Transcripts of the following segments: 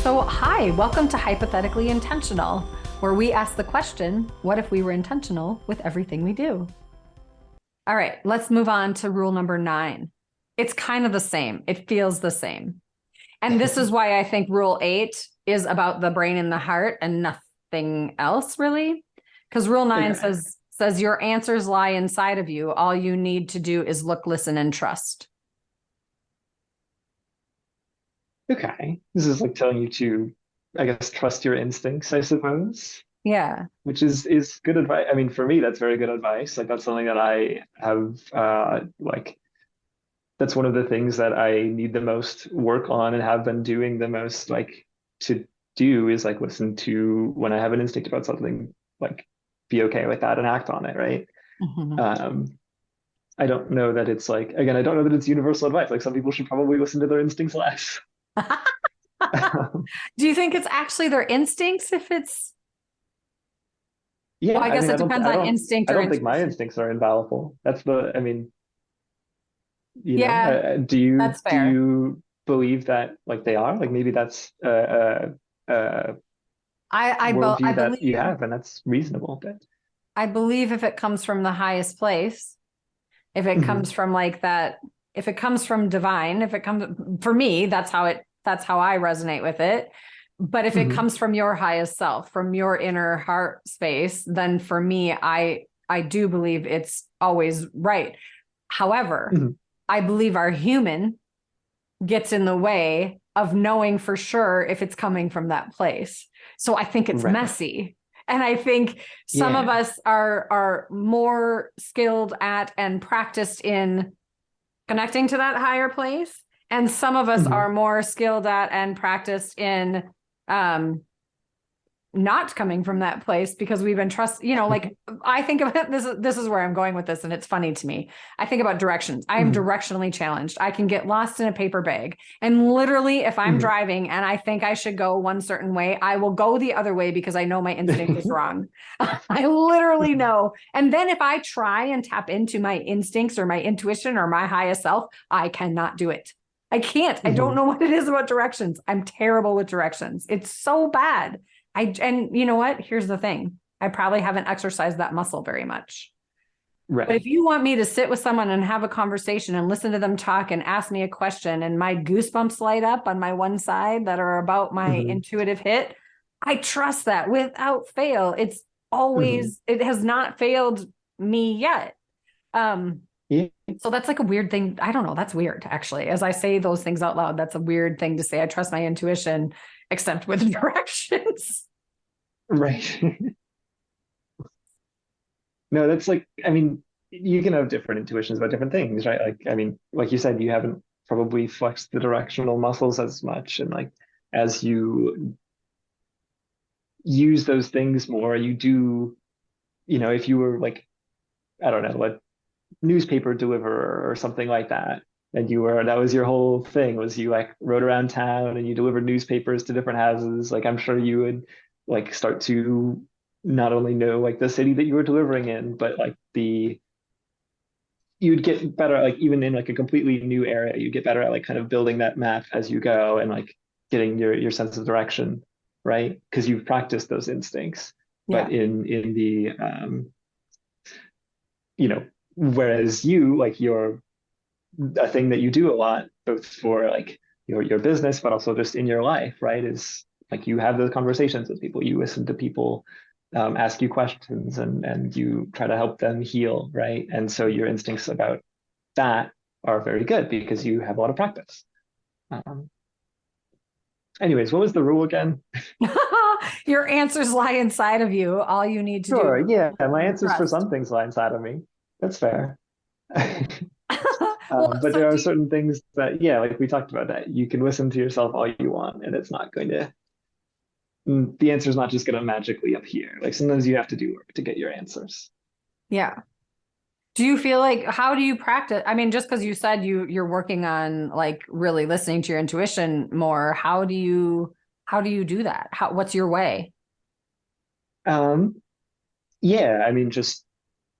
So, hi, welcome to Hypothetically Intentional, where we ask the question, what if we were intentional with everything we do? All right, let's move on to rule number 9. It's kind of the same. It feels the same. And this is why I think rule 8 is about the brain and the heart and nothing else, really. Because rule 9 says your answers lie inside of you. All you need to do is look, listen, and trust. Okay. This is like telling you to, I guess, trust your instincts, I suppose, Yeah. which is good advice. I mean, for me, that's very good advice. Like that's something that I have like that's one of the things that I need the most work on and have been doing the most like to do is like listen to when I have an instinct about something, like be okay with that and act on it, right? Mhm. Um, I don't know that it's like, again, I don't know that it's universal advice. Like some people should probably listen to their instincts less. Do you think it's actually their instincts if it's, Yeah, well, I I guess mean, it depends on instinct I or don't think my intuition. instincts are infallible. That's the, I mean, Yeah, that's do fair. you believe that like they are? Like maybe that's a I worldview that you believe have, and that's reasonable. But I believe if it comes from the highest place, if it comes Mhm, from like that, if it comes from divine, if it comes for me, that's how I resonate with it. But if it mhm, comes from your highest self, from your inner heart space, then for me, I do believe it's always right. However, mhm. I believe our human gets in the way of knowing for sure if it's coming from that place. So I think it's Right. messy. And I think some of Yeah. us are more skilled at and practiced in connecting to that higher place. And some of us Mhm, are more skilled at and practiced in um, not coming from that place because we've been like I think of it, this is where I'm going with this, and it's funny to me. I think about directions. I am mhm, directionally challenged. I can get lost in a paper bag, and literally if I'm mhm. driving and I think I should go one certain way, I will go the other way because I know my instinct is wrong. I literally know. And then if I try and tap into my instincts or my intuition or my highest self, I cannot do it. I can't. I don't Mhm. know what it is about directions. I'm terrible with directions. It's so bad. And you know what? Here's the thing. I probably haven't exercised that muscle very much. But if Right. you want me to sit with someone and have a conversation and listen to them talk and ask me a question and my goosebumps light up on my one side that are about my Mhm, intuitive hit, I trust that without fail. mhm. It has not failed me yet. Um, Yeah. so that's like a weird thing. I don't know. That's weird, actually. As I say those things out loud, that's a weird thing to say. I trust my intuition, except with directions. Right. No, that's like, I mean, you can have different intuitions about different things, right? Like, I mean, like you said, you haven't probably flexed the directional muscles as much. And like, as you use those things more, you do, if you were like, I don't know, a newspaper deliverer or something like that, and that was your whole thing was you like rode around town and you delivered newspapers to different houses. Like, I'm sure you would like start to not only know like the city that you were delivering in, but like you'd get better like even in like a completely new area you get better at like kind of building that map as you go and like getting your sense of direction, right? Because you've practiced those instincts. Yeah. But in the you know whereas you like you're a thing that you do a lot both for like your business but also just in your life, right? Is like you have those conversations with people, you listen to people ask you questions and you try to help them heal, right? And so your instincts about that are very good because you have a lot of practice. Um, Anyways, what was the rule again? Your answers lie inside of you. All you need to do is Sure, yeah, my listen and answers for trust. some things lie inside of me. That's fair. Well, But so there are certain things that, yeah, like we talked about, that you can listen to yourself all you want, and it's not going to, the answer is not just going to magically appear. Like sometimes you have to do work to get your answers. yeah. Do you feel like how do you practice? I mean, just because you said you're working on like really listening to your intuition more, how do you do that? What's your way? Um, yeah, I mean, just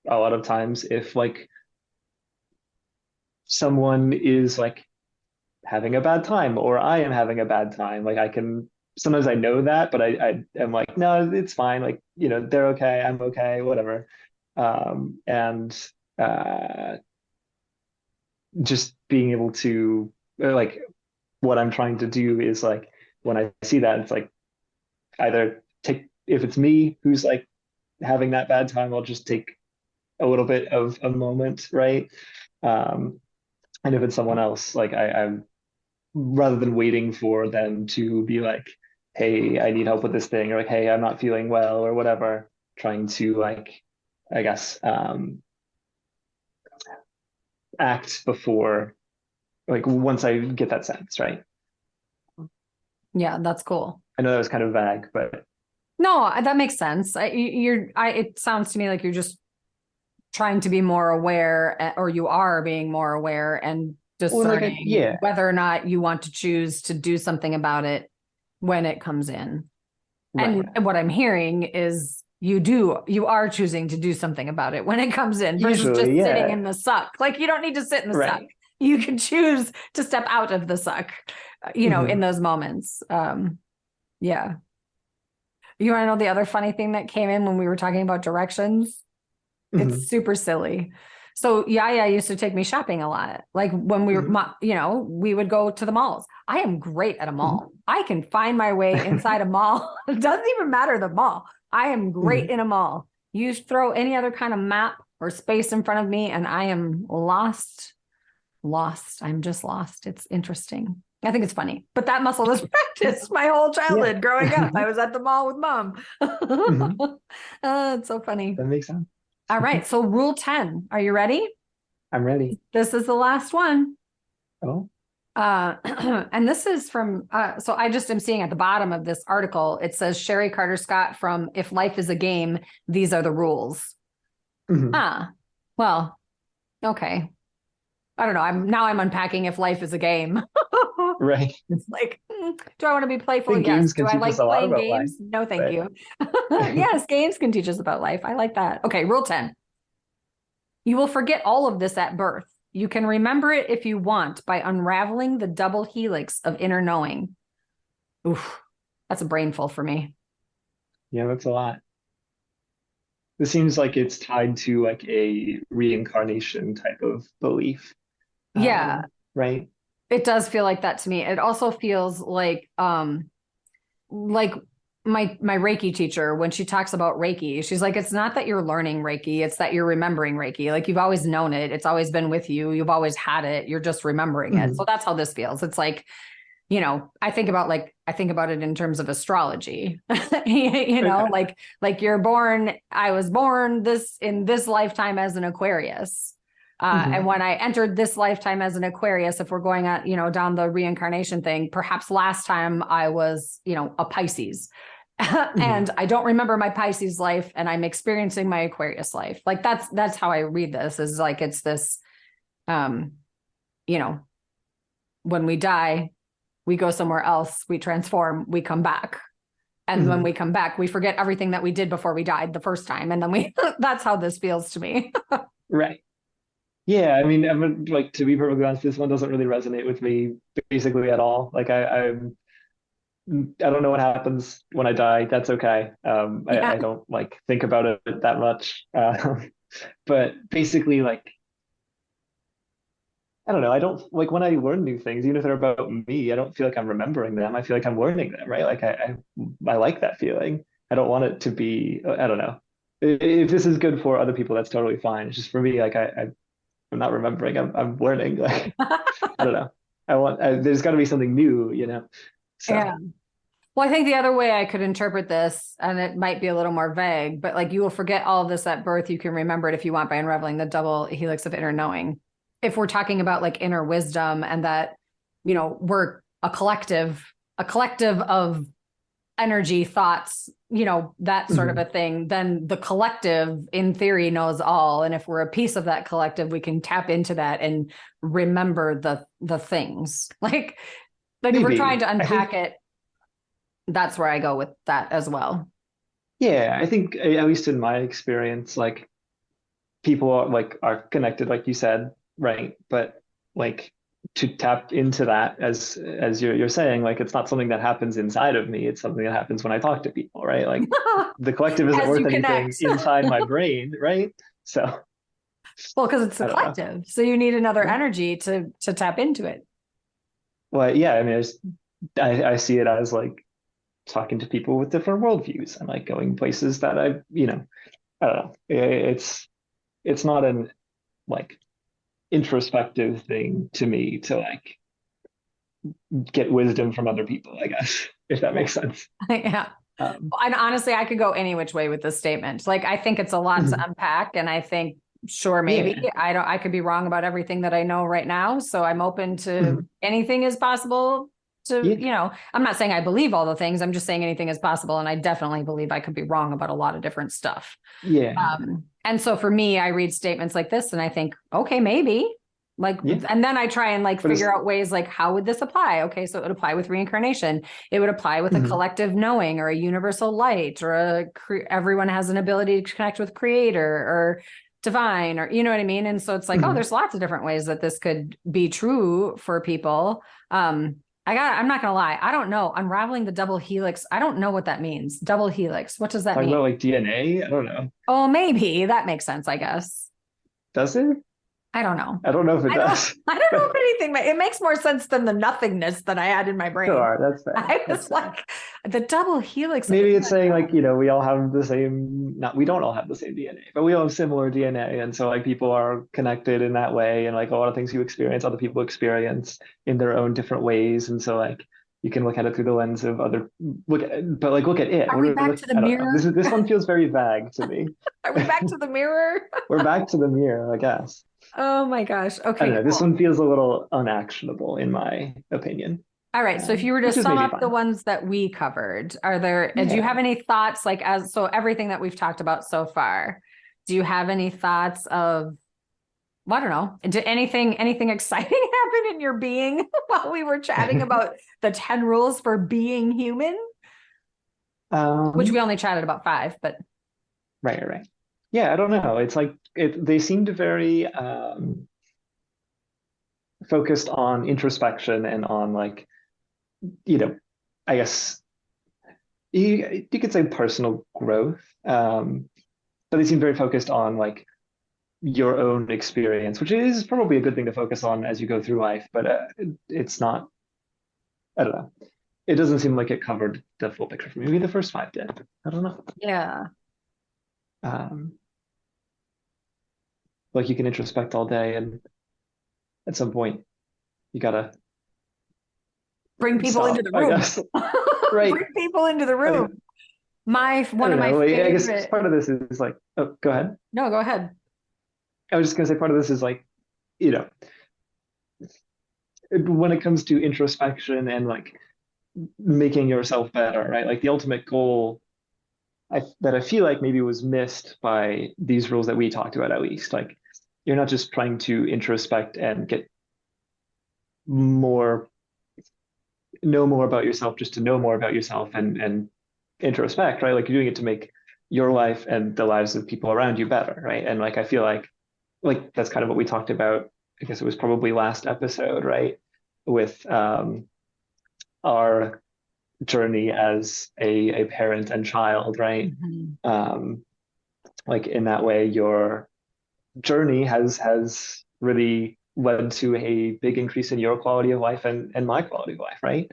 a lot of times if like someone is like having a bad time or I am having a bad time, like I can sometimes I know that, but I am like, no, it's fine. Like, they're okay. I'm okay, whatever. And uh, just being able to like what I'm trying to do is like when I see that, it's like either take if it's me who's like having that bad time, I'll just take a little bit of a moment, right? Um, and if it's someone else, like I'm rather than waiting for them to be like, hey, I need help with this thing, or like, hey, I'm not feeling well, or whatever, trying to like, I guess, act before, like, once I get that sense, right? Yeah, that's cool. I know that was kind of vague, but No, that makes sense. It sounds to me like you're just trying to be more aware, or you are being more aware and well, like, discerning yeah, whether or not you want to choose to do something about it when it comes in. right. And what I'm hearing is you are choosing to do something about it when it comes in versus just Usually, sitting yeah, in the suck. Like you don't need to sit in the suck. right. You can choose to step out of the suck, in Hmm. those moments. Yeah. You want to know the other funny thing that came in when we were talking about directions? Hmm. It's super silly. So Yaya used to take me shopping a lot. Like when Hmm. we would go to the malls. I am great at a Hmm. mall. I can find my way inside a mall. It doesn't even matter the mall. I am great Hmm. in a mall. You throw any other kind of map or space in front of me and I am lost. Lost. I'm just lost. It's interesting. I think it's funny, but that muscle is practiced my whole Yeah. childhood growing up. I was at the mall with mom. Hmm. It's so funny. That makes sense. All right. So rule 10. Are you ready? I'm ready. This is the last one. Oh. And this is from, so I just am seeing at the bottom of this article, it says Sherry Carter Scott from If Life is a Game, These Are the Rules. Hmm. Ah, well, okay. I don't know. I'm unpacking If Life is a Game. Right. It's like, do I want to be I playful? think Yes. games Do can I teach us like a lot playing about life, games? No, thank but you. Yes, games can teach us about life. I like that. Okay, rule 10. You will forget all of this at birth. You can remember it if you want by unraveling the double helix of inner knowing. Oof, that's a brainful for me. yeah, that's a lot. This seems like it's tied to like a reincarnation type of belief, Yeah, right? it does feel like that to me. It also feels like my Reiki teacher, when she talks about Reiki, she's like, it's not that you're learning Reiki, it's that you're remembering Reiki. Like you've always known it, it's always been with you, you've always had it, you're just remembering it. So Hmm. that's how this feels. It's like, I think about it in terms of astrology. Okay. Like you're born, I was born this in this lifetime as an Aquarius. And Hmm. when I entered this lifetime as an Aquarius, if we're going at, down the reincarnation thing, perhaps last time I was, a Pisces. Hmm. And I don't remember my Pisces life and I'm experiencing my Aquarius life. Like that's how I read this, is like it's this um, you know, when we die, we go somewhere else, we transform, we come back. And when Hmm. we come back, we forget everything that we did before we died the first time. And then that's how this feels to me. Right. Yeah, I mean, like to be perfectly honest, this one doesn't really resonate with me basically at all. Like I don't know what happens when I die. That's okay. Yeah. I don't like think about it that much. But basically, like I don't know. I don't like when I learn new things, even if they're about me. I don't feel like I'm remembering them. I feel like I'm learning them, right? Like I like that feeling. I don't want it to be. I don't know. If this is good for other people, that's totally fine. It's just for me, like I'm not remembering. I'm learning. Like I don't know. There's got to be something new, So. Yeah. Well, I think the other way I could interpret this, and it might be a little more vague, but like you will forget all of this at birth. You can remember it if you want by unraveling the double helix of inner knowing. If we're talking about like inner wisdom and that, we're a collective of energy, thoughts, that sort of Mhm. a thing, then the collective in theory knows all. And if we're a piece of that collective, we can tap into that and remember the things. Like if we're trying Maybe. to I unpack think, it, that's where I go with that as well. yeah, I think at least in my experience, like people are connected, like you said, right? But like to tap into that, as you're saying, like it's not something that happens inside of me, it's something that happens when I talk to people, right? Like the collective isn't As worth you anything connect. inside my brain, right? So Well, because it's the I don't know. collective. So you need another Yeah. energy to tap into it. Well, yeah, I mean, I see it as like talking to people with different worldviews and like going places that I don't know. It's not an like introspective thing to me to like get wisdom from other people, I guess, if that Yeah. makes sense. Yeah. Um, And honestly, I could go any which way with this statement. Like, I think it's a lot to mhm. unpack. And I think, sure, maybe Yeah. I could be wrong about everything that I know right now. So I'm open to Mhm. anything is possible to, Yeah. I'm not saying I believe all the things. I'm just saying anything is possible. And I definitely believe I could be wrong about a lot of different stuff. Yeah. And so for me, I read statements like this and I think, okay, maybe. Like, Yeah. and then I try and like But it's figure out ways like, how would this apply? Okay, so it would apply with reincarnation. It would apply with a mhm. collective knowing or a universal light or everyone has an ability to connect with creator or divine, or you know what I mean? And so it's like, oh, Mhm. there's lots of different ways that this could be true for people. I'm not gonna lie, I don't know. Unraveling the double helix, I don't know what that means. Double helix, what does that Talking mean? about like DNA, I don't know. Oh, maybe that makes sense, I guess. Does it? I don't know. I don't know if it I don't does. I don't know if anything, but it makes more sense than the nothingness that I had in my brain. Sure, that's fair. I That's was fair. like, the double helix. Maybe it's saying like, we all have the same, not we don't all have the same DNA, but we all have similar DNA. And so like people are connected in that way. And like a lot of things you experience, other people experience in their own different ways. And so like you can look at it through the lens of other look at it. Are What we are we back look to the I don't know. mirror? This one feels very vague to me. Are we back to the mirror? We're back to the mirror, I guess. Oh my gosh. I don't Okay, know. This cool. one feels a little unactionable in my opinion, All right. So if you were to which is sum maybe up the fine. ones that we covered, do you have Yeah. any thoughts like so everything that we've talked about so far, do you have any thoughts of, well, I don't know, did anything exciting happen in your being while we were chatting about the 10 rules for being human? Which we Um, only chatted about 5, but right. Yeah, I don't know. It's like they seemed very focused on introspection and on like, you know, I guess you could say personal growth. But they seem very focused on like your own experience, which is probably a good thing to focus on as you go through life, but it's not, I don't know. It doesn't seem like it covered the full picture for me. Maybe the first 5 did. I don't know. yeah. Um, like you can introspect all day, and at some point you gotta Bring people into stop, the I room. guess. Right. Bring people into the I room. mean, I One of don't my know. Like, I guess favorite. part of this is like, oh, go ahead. No, go ahead. I was just gonna say part of this is like, you know, when it comes to introspection and like making yourself better, right? Like the ultimate goal that I feel like maybe was missed by these rules that we talked about, at least. Like you're not just trying to introspect and get more, know more about yourself just to know more about yourself and introspect, right? Like you're doing it to make your life and the lives of people around you better, right? And like I feel like that's kind of what we talked about. I guess it was probably last episode, right? With our journey as a parent and child, right? Mhm. Um, like in that way, your journey has really led to a big increase in your quality of life and my quality of life, right?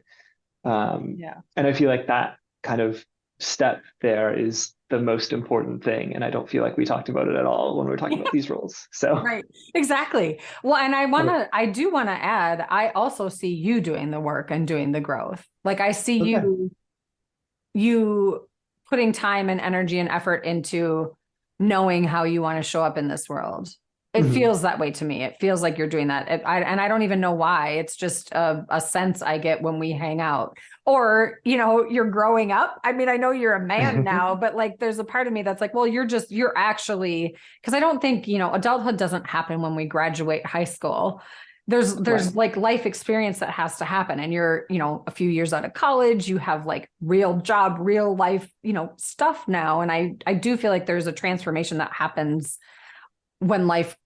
Yeah. And I feel like that kind of step there is the most important thing. And I don't feel like we talked about it at all when we were talking about these roles. So, Right. Exactly. Well, and I do want to add, I also see you doing the work and doing the growth. Like I see okay. you putting time and energy and effort into knowing how you want to show up in this world. It Mhm. feels that way to me. It feels like you're doing that. And I don't even know why. It's just a sense I get when we hang out. Or, you're growing up. I mean, I know you're a man now, but like there's a part of me that's like, well, you're actually, because I don't think, adulthood doesn't happen when we graduate high school. There's Right. like life experience that has to happen, and you're a few years out of college, you have like real job, real life stuff now, and I do feel like there's a transformation that happens when life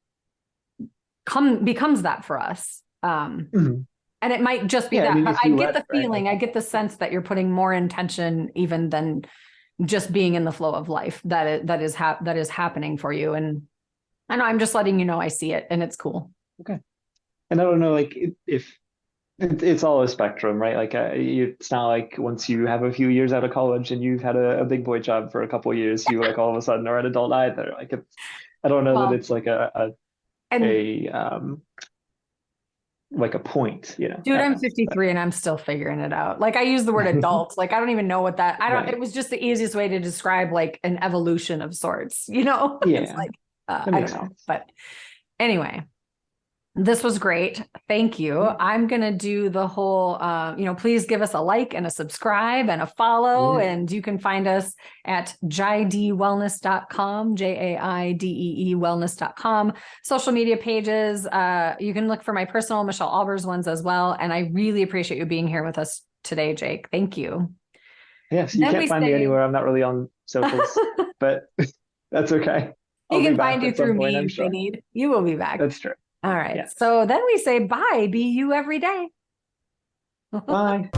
becomes that for us. Mhm. And it might just be Yeah, I that, mean, but if I you get let the it, right? feeling, I get the sense that you're putting more intention even than just being in the flow of life that is happening for you. And I know I'm just letting you know I see it and it's cool. Okay. And I don't know, like if it's all a spectrum, right? Like it's not like once you have a few years out of college and you've had a big boy job for a couple of years, you like all of a sudden are an adult either. Like it's, I don't know that Well, it's like and a like a point, you know? dude, I don't I'm know. But 53 and I'm still figuring it out. Like I use the word adult. Like I don't even know what that, I don't, right. it was just the easiest way to describe like an evolution of sorts, you know? It's Yeah, like, that I don't makes know. sense. But anyway, this was great. Thank you. Yeah. I'm going to do the whole, please give us a like and a subscribe and a follow. Yeah. And you can find us at jaidewellness.com, JAIDEE wellness.com. Social media pages. You can look for my personal Michelle Albers ones as well. And I really appreciate you being here with us today, Jake. Thank you. Yes, you Then can't we find me say, anywhere. I'm not really on socials, but that's okay. he I'll be can find back you at some through point, me I'm if they sure. need. You will be back. That's true. All right. Yes. So then we say bye, be you every day. Bye.